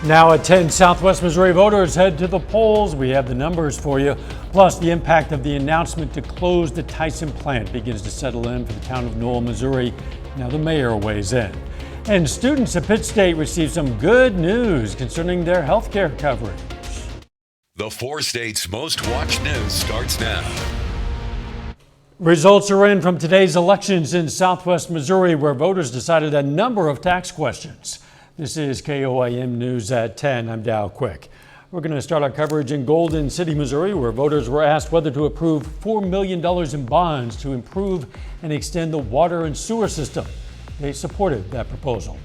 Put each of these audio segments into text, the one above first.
Now at 10, Southwest Missouri voters head to the polls. We have the numbers for you. Plus, the impact of the announcement to close the Tyson plant begins to settle in for the town of Newell, Missouri. Now the mayor weighs in. And students at Pitt State received some good news concerning their health care coverage. The 4 states' most watched news starts now. Results are in from today's elections in Southwest Missouri, where voters decided a number of tax questions. This is KOAM News at 10. I'm Dow Quick. We're going to start our coverage in Golden City, Missouri, where voters were asked whether to approve $4 million in bonds to improve and extend the water and sewer system. They supported that proposal.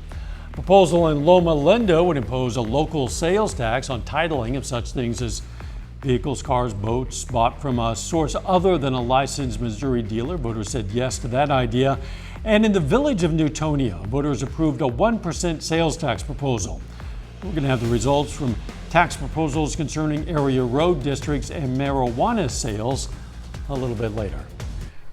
A proposal in Loma Linda would impose a local sales tax on titling of such things as vehicles, cars, boats bought from a source other than a licensed Missouri dealer. Voters said yes to that idea. And in the village of Newtonia, voters approved a 1% sales tax proposal. We're going to have the results from tax proposals concerning area road districts and marijuana sales a little bit later.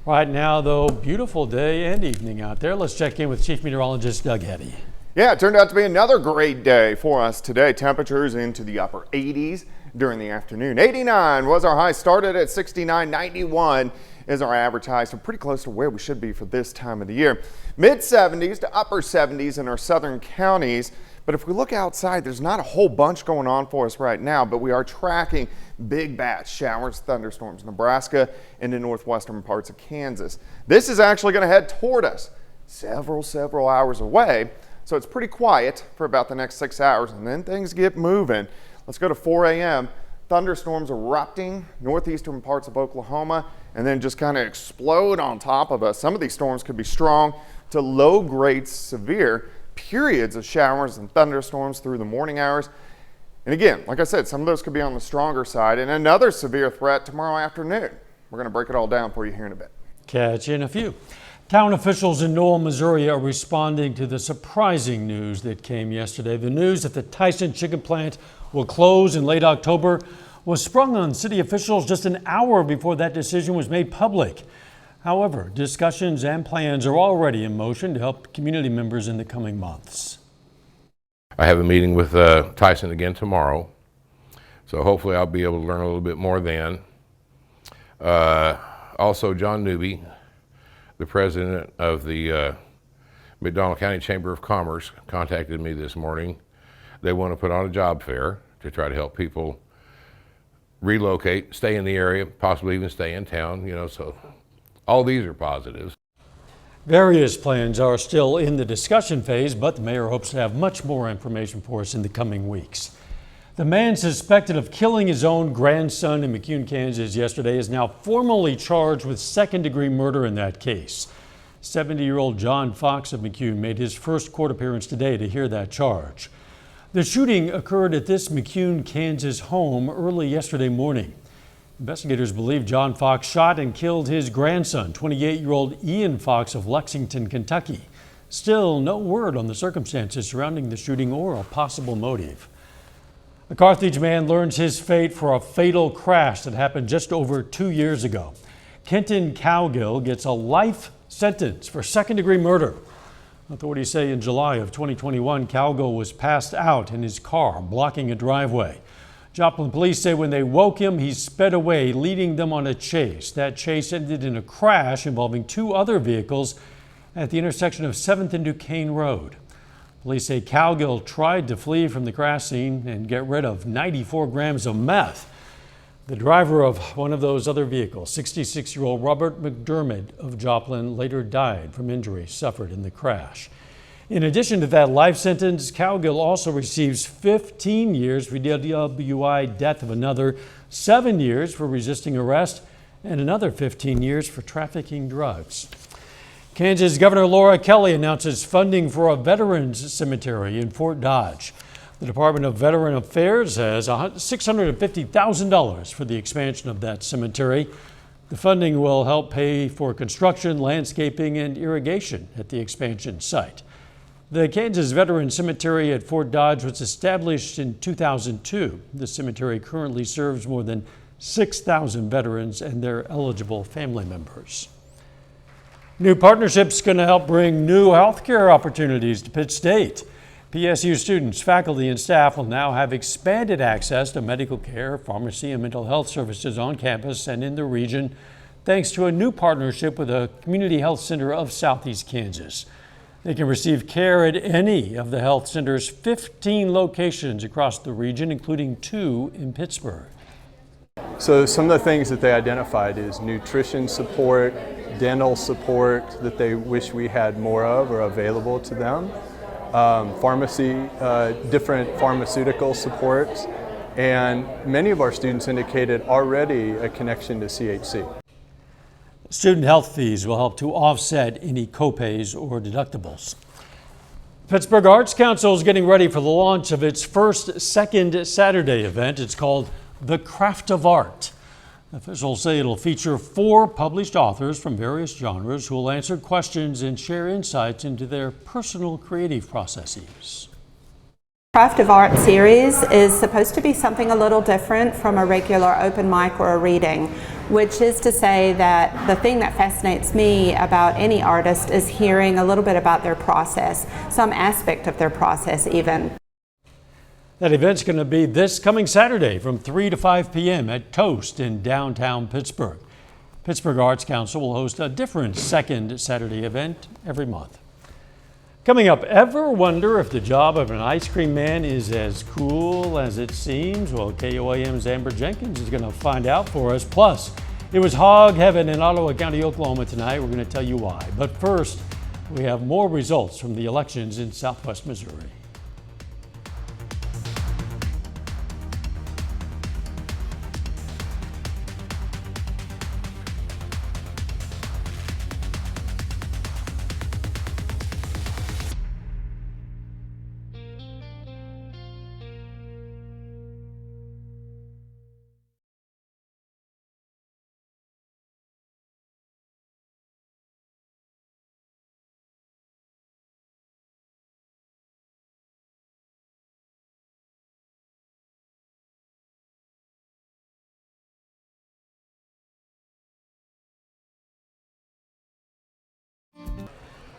Right now, though, beautiful day and evening out there. Let's check in with Chief Meteorologist Doug Heddy. Yeah, it turned out to be another great day for us today. Temperatures into the upper 80s during the afternoon. 89 was our high, started at 69, 91 is our average high, so pretty close to where we should be for this time of the year. Mid 70s to upper 70s in our southern counties. But if we look outside, there's not a whole bunch going on for us right now, but we are tracking big batch showers, thunderstorms, Nebraska and the northwestern parts of Kansas. This is actually going to head toward us several hours away. So it's pretty quiet for about the next 6 hours, and then things get moving. Let's go to 4 a.m. Thunderstorms erupting northeastern parts of Oklahoma and then just kind of explode on top of us. Some of these storms could be strong to low grade severe. Periods of showers and thunderstorms through the morning hours. And again, like I said, some of those could be on the stronger side, and another severe threat tomorrow afternoon. We're going to break it all down for you here in a bit. Catch you in a few. Town officials in Newell, Missouri are responding to the surprising news that came yesterday. The news that the Tyson chicken plant will close in late October was sprung on city officials just an hour before that decision was made public. However, discussions and plans are already in motion to help community members in the coming months. I have a meeting with Tyson again tomorrow, so hopefully I'll be able to learn a little bit more then. Also, John Newby, the president of the McDonald County Chamber of Commerce, contacted me this morning. They want to put on a job fair to try to help people relocate, stay in the area, possibly even stay in town, so all these are positives. Various plans are still in the discussion phase, but the mayor hopes to have much more information for us in the coming weeks. The man suspected of killing his own grandson in McCune, Kansas yesterday is now formally charged with second-degree murder in that case. 70-year-old John Fox of McCune made his first court appearance today to hear that charge. The shooting occurred at this McCune, Kansas home early yesterday morning. Investigators believe John Fox shot and killed his grandson, 28-year-old Ian Fox of Lexington, Kentucky. Still no word on the circumstances surrounding the shooting or a possible motive. A Carthage man learns his fate for a fatal crash that happened just over 2 years ago. Kenton Cowgill gets a life sentence for second-degree murder. Authorities say in July of 2021, Cowgill was passed out in his car, blocking a driveway. Joplin police say when they woke him, he sped away, leading them on a chase. That chase ended in a crash involving 2 other vehicles at the intersection of 7th and Duquesne Road. Police say Cowgill tried to flee from the crash scene and get rid of 94 grams of meth. The driver of one of those other vehicles, 66-year-old Robert McDermott of Joplin, later died from injuries suffered in the crash. In addition to that life sentence, Cowgill also receives 15 years for DWI, death of another, 7 years for resisting arrest, and another 15 years for trafficking drugs. Kansas Governor Laura Kelly announces funding for a veterans cemetery in Fort Dodge. The Department of Veteran Affairs has $650,000 for the expansion of that cemetery. The funding will help pay for construction, landscaping, and irrigation at the expansion site. The Kansas Veteran Cemetery at Fort Dodge was established in 2002. The cemetery currently serves more than 6,000 veterans and their eligible family members. New partnerships going to help bring new healthcare opportunities to Pitt State. PSU students, faculty, and staff will now have expanded access to medical care, pharmacy, and mental health services on campus and in the region, thanks to a new partnership with a community health center of Southeast Kansas. They can receive care at any of the health center's 15 locations across the region, including 2 in Pittsburgh. So some of the things that they identified is nutrition support, dental support that they wish we had more of or available to them, pharmacy, different pharmaceutical supports, and many of our students indicated already a connection to CHC. Student health fees will help to offset any copays or deductibles. Pittsburgh Arts Council is getting ready for the launch of its first Second Saturday event. It's called The Craft of Art. Officials say it'll feature 4 published authors from various genres who will answer questions and share insights into their personal creative processes. Craft of Art series is supposed to be something a little different from a regular open mic or a reading, which is to say that the thing that fascinates me about any artist is hearing a little bit about their process, some aspect of their process even. That event's going to be this coming Saturday from 3 to 5 p.m. at Toast in downtown Pittsburgh. Pittsburgh Arts Council will host a different Second Saturday event every month. Coming up, ever wonder if the job of an ice cream man is as cool as it seems? Well, KOAM's Amber Jenkins is going to find out for us. Plus, it was hog heaven in Ottawa County, Oklahoma tonight. We're going to tell you why. But first, we have more results from the elections in Southwest Missouri.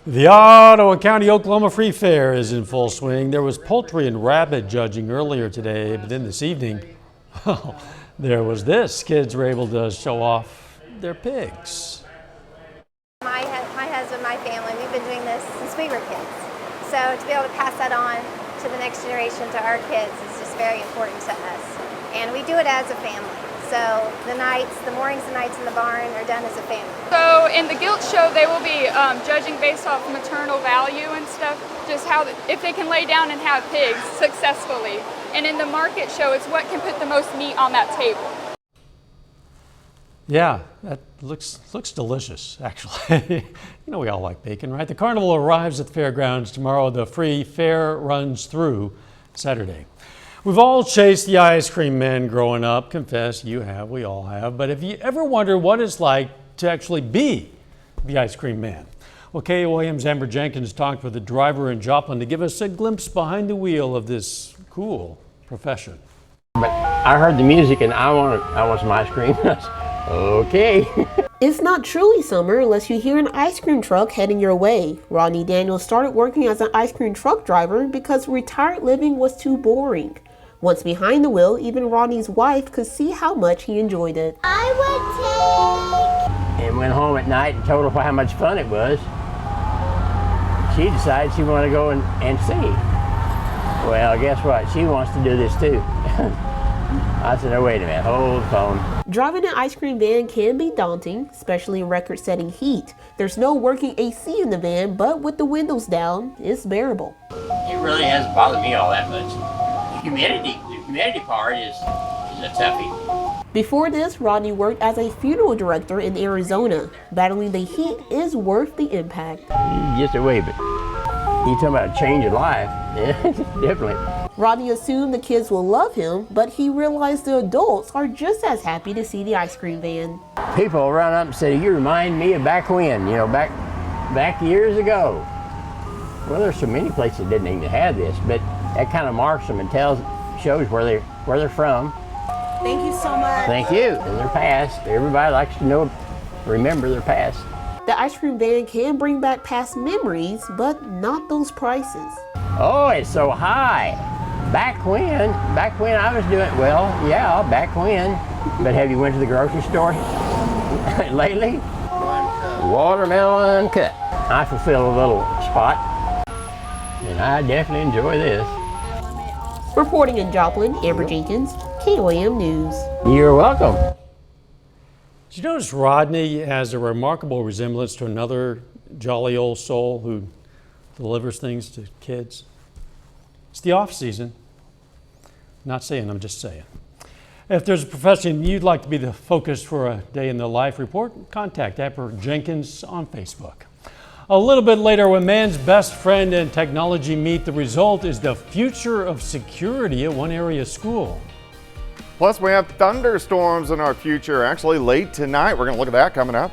The Ottawa County, Oklahoma Free Fair is in full swing. There was poultry and rabbit judging earlier today, but then this evening, well, there was this. Kids were able to show off their pigs. My husband, my family, we've been doing this since we were kids. So to be able to pass that on to the next generation, to our kids, is just very important to us. And we do it as a family. So the mornings and nights in the barn are done as a family. So in the guilt show, they will be judging based off maternal value and stuff, just how, if they can lay down and have pigs successfully. And in the market show, it's what can put the most meat on that table. Yeah, that looks delicious, actually. You know we all like bacon, right? The carnival arrives at the fairgrounds tomorrow. The free fair runs through Saturday. We've all chased the ice cream man growing up. Confess, you have, we all have. But have you ever wondered what it's like to actually be the ice cream man? Well, KOAM's Amber Jenkins talked with a driver in Joplin to give us a glimpse behind the wheel of this cool profession. But I heard the music and I want some ice cream. Okay. It's not truly summer unless you hear an ice cream truck heading your way. Rodney Daniels started working as an ice cream truck driver because retired living was too boring. Once behind the wheel, even Rodney's wife could see how much he enjoyed it. And went home at night and told her how much fun it was. She decided she wanted to go and sing. Well, guess what? She wants to do this too. I said, oh, wait a minute, hold the phone. Driving an ice cream van can be daunting, especially in record-setting heat. There's no working AC in the van, but with the windows down, it's bearable. It really hasn't bothered me all that much. The humidity part is a toughie. Before this, Rodney worked as a funeral director in Arizona. Battling the heat is worth the impact. Just a way, but you talking about a change of life, yeah, definitely. Rodney assumed the kids will love him, but he realized the adults are just as happy to see the ice cream van. People run up and say, you remind me of back when, back years ago. Well, there's so many places that didn't even have this, but that kind of marks them and shows where they're from. Thank you so much. Thank you. And their past. Everybody likes to remember their past. The ice cream van can bring back past memories, but not those prices. Oh, it's so high. Back when I was doing, well, yeah, back when. But have you went to the grocery store lately? Watermelon cut. I fulfill a little spot, and I definitely enjoy this. Reporting in Joplin, Amber Jenkins, KOAM News. You're welcome. Did you notice Rodney has a remarkable resemblance to another jolly old soul who delivers things to kids? It's the off season. Not saying, I'm just saying. If there's a profession you'd like to be the focus for a day in the life report, contact Amber Jenkins on Facebook. A little bit later, when man's best friend and technology meet, the result is the future of security at one area school. Plus, we have thunderstorms in our future. Actually, late tonight, we're going to look at that coming up.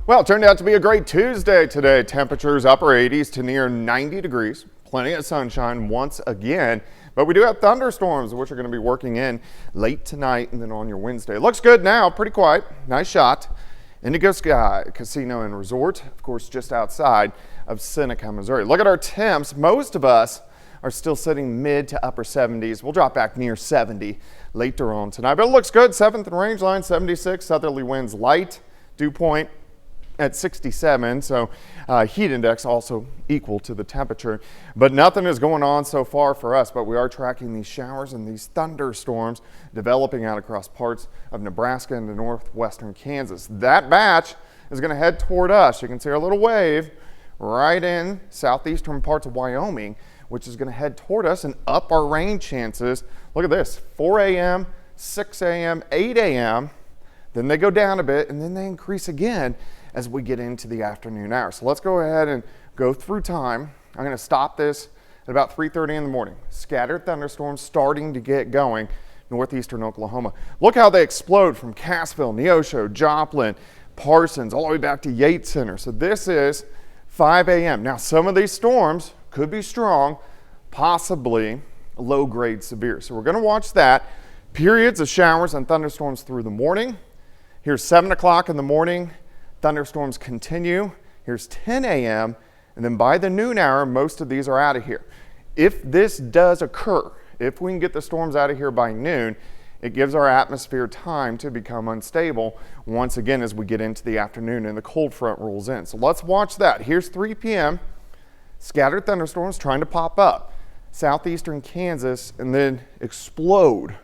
Well, it turned out to be a great Tuesday today. Temperatures upper 80s to near 90 degrees. Plenty of sunshine once again. But we do have thunderstorms, which are going to be working in late tonight and then on your Wednesday. Looks good now, pretty quiet. Nice shot. Indigo Sky Casino and Resort, of course, just outside of Seneca, Missouri. Look at our temps. Most of us are still sitting mid to upper 70s. We'll drop back near 70 later on tonight. But it looks good. 7th and range line, 76. Southerly winds light. Dew point at 67, so heat index also equal to the temperature. But nothing is going on so far for us, but we are tracking these showers and these thunderstorms developing out across parts of Nebraska and northwestern Kansas. That batch is going to head toward us. You can see our little wave right in southeastern parts of Wyoming, which is going to head toward us and up our rain chances. Look at this, 4 a.m., 6 a.m., 8 a.m., then they go down a bit and then they increase again as we get into the afternoon hours. So let's go ahead and go through time. I'm going to stop this at about 3:30 in the morning. Scattered thunderstorms starting to get going northeastern Oklahoma. Look how they explode from Cassville, Neosho, Joplin, Parsons, all the way back to Yates Center. So this is 5 a.m. Now some of these storms could be strong, possibly low grade severe. So we're going to watch that. Periods of showers and thunderstorms through the morning. Here's 7 o'clock in the morning. Thunderstorms continue. Here's 10 a.m. and then by the noon hour, most of these are out of here. If this does occur, if we can get the storms out of here by noon, it gives our atmosphere time to become unstable once again as we get into the afternoon and the cold front rolls in. So let's watch that. Here's 3 p.m. Scattered thunderstorms trying to pop up. Southeastern Kansas and then explode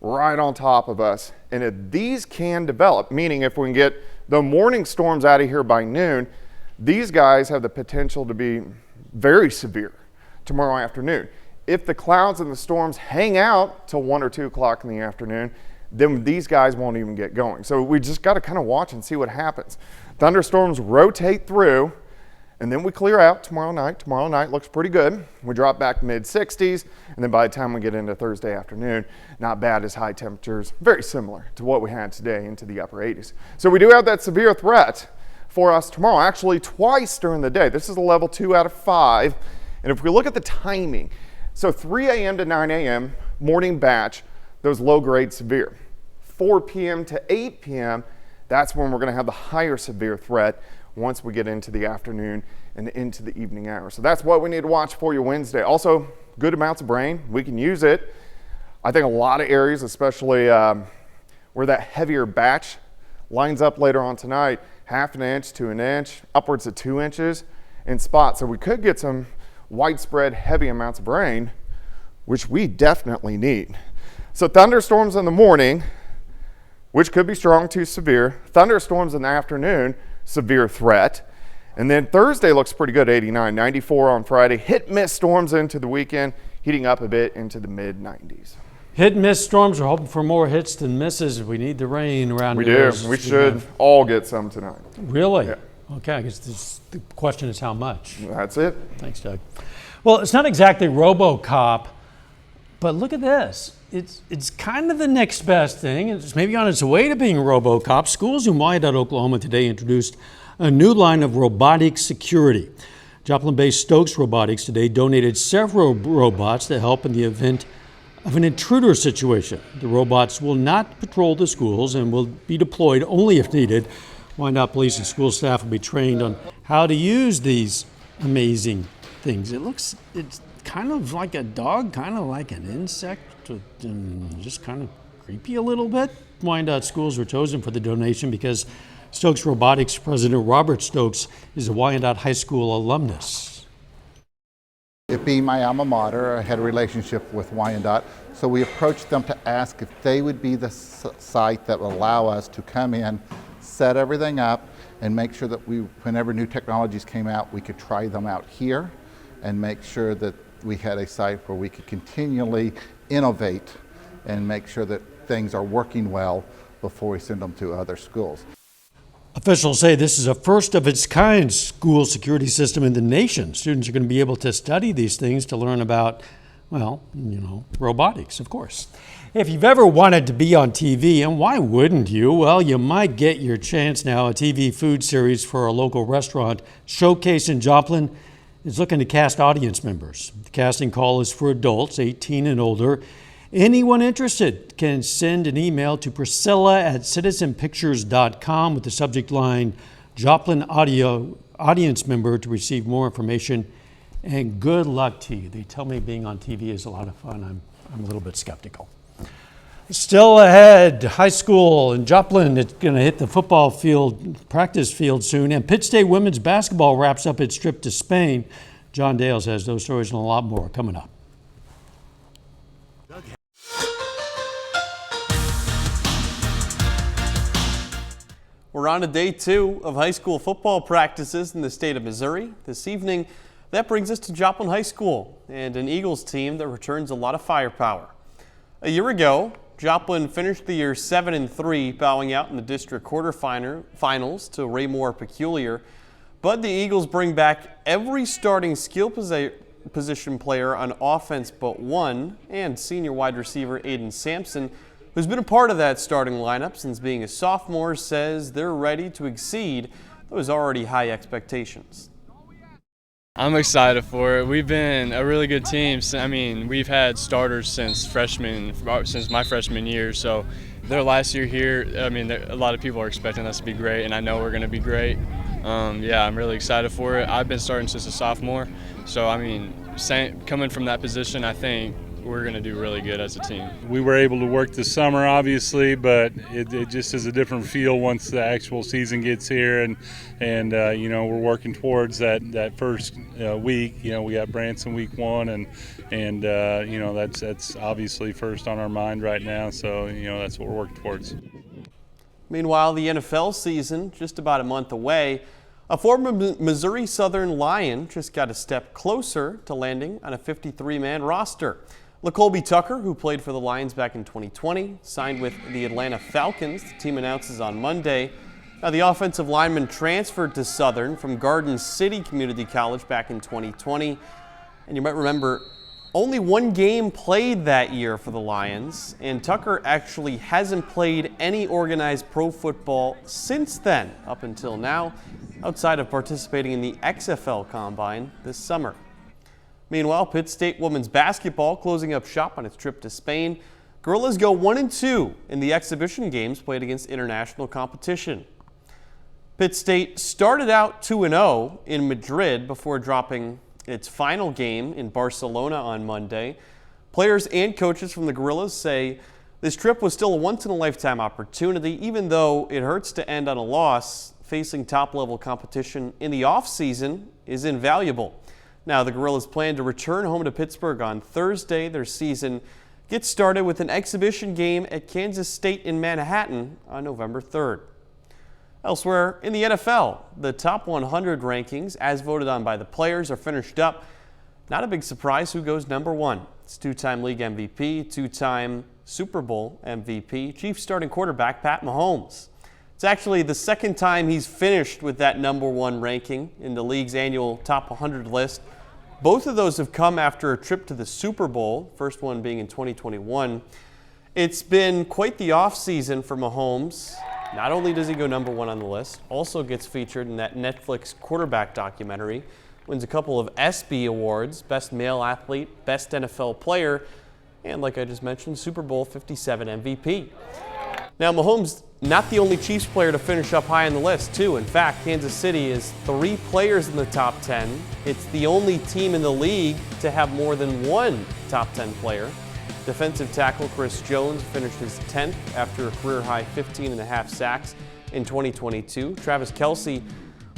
right on top of us. And if these can develop, meaning if we can get the morning storms out of here by noon, these guys have the potential to be very severe tomorrow afternoon. If the clouds and the storms hang out till 1 or 2 o'clock in the afternoon, then these guys won't even get going. So we just got to kind of watch and see what happens. Thunderstorms rotate through and then we clear out tomorrow night. Tomorrow night looks pretty good. We drop back mid 60s, and then by the time we get into Thursday afternoon, not bad as high temperatures, very similar to what we had today into the upper 80s. So we do have that severe threat for us tomorrow, actually twice during the day. This is a level 2 out of 5. And if we look at the timing, so 3 a.m. to 9 a.m., morning batch, those low grade severe. 4 p.m. to 8 p.m., that's when we're going to have the higher severe threat once we get into the afternoon and into the evening hours. So that's what we need to watch for you Wednesday. Also, good amounts of rain. We can use it. I think a lot of areas, especially where that heavier batch lines up later on tonight, 1/2 inch to 1 inch, upwards of 2 inches in spots. So we could get some widespread heavy amounts of rain, which we definitely need. So thunderstorms in the morning, which could be strong to severe. Thunderstorms in the afternoon, severe threat. And then Thursday looks pretty good, 89, 94 on Friday. Hit miss storms into the weekend, heating up a bit into the mid 90s. Hit and miss storms. We're hoping for more hits than misses. We need the rain around We here. do. We should all get some tonight. Really? Yeah. Okay, I guess the question is how much. That's it. Thanks, Doug. Well, it's not exactly RoboCop, but look at this. It's kind of the next best thing. It's maybe on its way to being RoboCop. Schools in Wyandotte, Oklahoma today introduced a new line of robotic security. Joplin-based Stokes Robotics today donated several robots to help in the event of an intruder situation. The robots will not patrol the schools and will be deployed only if needed Wyandotte Police and school staff will be trained on how to use these amazing things. It's kind of like a dog, kind of like an insect, just kind of creepy a little bit. Wyandotte schools were chosen for the donation because Stokes Robotics President Robert Stokes is a Wyandotte High School alumnus. It being my alma mater, I had a relationship with Wyandotte, so we approached them to ask if they would be the site that would allow us to come in, set everything up, and make sure that whenever new technologies came out, we could try them out here and make sure that we had a site where we could continually innovate and make sure that things are working well before we send them to other schools. Officials say this is a first of its kind school security system in the nation. Students are going to be able to study these things to learn about, well, robotics, of course. If you've ever wanted to be on TV, and why wouldn't you? Well, you might get your chance now. A TV food series for a local restaurant, Showcase in Joplin, is looking to cast audience members. The casting call is for adults 18 and older. Anyone interested can send an email to Priscilla@citizenpictures.com with the subject line Joplin audience member to receive more information. And good luck to you. They tell me being on TV is a lot of fun. I'm a little bit skeptical. Still ahead, high school in Joplin, it's going to hit the football field, practice field soon. And Pitt State women's basketball wraps up its trip to Spain. John Dales has those stories and a lot more coming up. We're on to day 2 of high school football practices in the state of Missouri. This evening, that brings us to Joplin High School and an Eagles team that returns a lot of firepower. A year ago, Joplin finished the year 7-3, bowing out in the district quarterfinals to Raymore Peculiar. But the Eagles bring back every starting skill position player on offense but one, and senior wide receiver Aiden Sampson, who's been a part of that starting lineup since being a sophomore, says they're ready to exceed those already high expectations. I'm excited for it. We've been a really good team. I mean, we've had starters since my freshman year. So their last year here, I mean, a lot of people are expecting us to be great, and I know we're going to be great. Yeah, I'm really excited for it. I've been starting since a sophomore. So, I mean, coming from that position, I think we're going to do really good as a team. We were able to work this summer, obviously, but it just is a different feel once the actual season gets here, and we're working towards that first week. We got Branson week 1, and that's obviously first on our mind right now. So that's what we're working towards. Meanwhile, the NFL season just about a month away. A former Missouri Southern Lion just got a step closer to landing on a 53-man roster. LaColby Tucker, who played for the Lions back in 2020, signed with the Atlanta Falcons, the team announces on Monday. Now, the offensive lineman transferred to Southern from Garden City Community College back in 2020. And you might remember, only one game played that year for the Lions, and Tucker actually hasn't played any organized pro football since then, up until now, outside of participating in the XFL Combine this summer. Meanwhile, Pitt State women's basketball closing up shop on its trip to Spain. Gorillas go 1-2 in the exhibition games played against international competition. Pitt State started out 2-0 in Madrid before dropping its final game in Barcelona on Monday. Players and coaches from the Gorillas say this trip was still a once-in-a-lifetime opportunity, even though it hurts to end on a loss. Facing top-level competition in the off-season is invaluable. Now, the Gorillas plan to return home to Pittsburgh on Thursday. Their season gets started with an exhibition game at Kansas State in Manhattan on November 3rd. Elsewhere in the NFL, the top 100 rankings, as voted on by the players, are finished up. Not a big surprise who goes number 1. It's two-time league MVP, two-time Super Bowl MVP, Chiefs starting quarterback Pat Mahomes. It's actually the second time he's finished with that number 1 ranking in the league's annual top 100 list. Both of those have come after a trip to the Super Bowl, first one being in 2021. It's been quite the offseason for Mahomes. Not only does he go number 1 on the list, also gets featured in that Netflix quarterback documentary, wins a couple of ESPY awards, Best Male Athlete, Best NFL Player, and like I just mentioned, Super Bowl 57 MVP. Now, Mahomes not the only Chiefs player to finish up high on the list, too. In fact, Kansas City is 3 players in the top 10. It's the only team in the league to have more than one top 10 player. Defensive tackle Chris Jones finished his 10th after a career-high 15.5 sacks in 2022. Travis Kelce,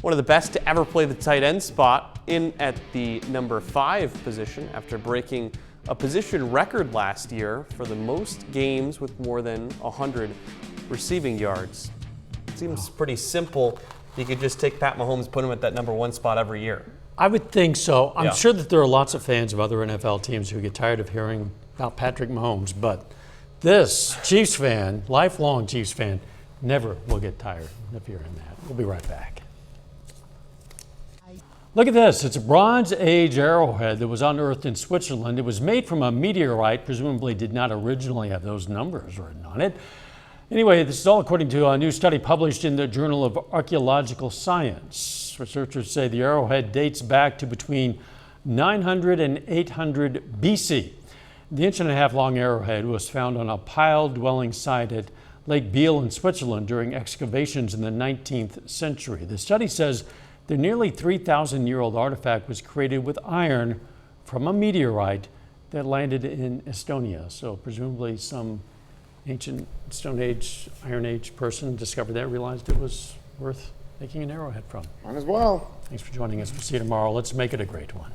one of the best to ever play the tight end spot, in at the number 5 position after breaking a position record last year for the most games with more than 100 receiving yards. Seems pretty simple. You could just take Pat Mahomes, put him at that number 1 spot every year. I would think so. I'm Yeah. sure that there are lots of fans of other NFL teams who get tired of hearing about Patrick Mahomes, but this Chiefs fan, lifelong Chiefs fan, never will get tired of hearing that. We'll be right back. Look at this. It's a Bronze Age arrowhead that was unearthed in Switzerland. It was made from a meteorite, presumably did not originally have those numbers written on it. Anyway, this is all according to a new study published in the Journal of Archaeological Science. Researchers say the arrowhead dates back to between 900 and 800 BC. The 1.5-inch long arrowhead was found on a pile-dwelling site at Lake Biel in Switzerland during excavations in the 19th century. The study says the nearly 3,000-year-old artifact was created with iron from a meteorite that landed in Estonia. So presumably some ancient Stone Age, Iron Age person discovered that, realized it was worth making an arrowhead from. Might as well. Thanks for joining us. We'll see you tomorrow. Let's make it a great one.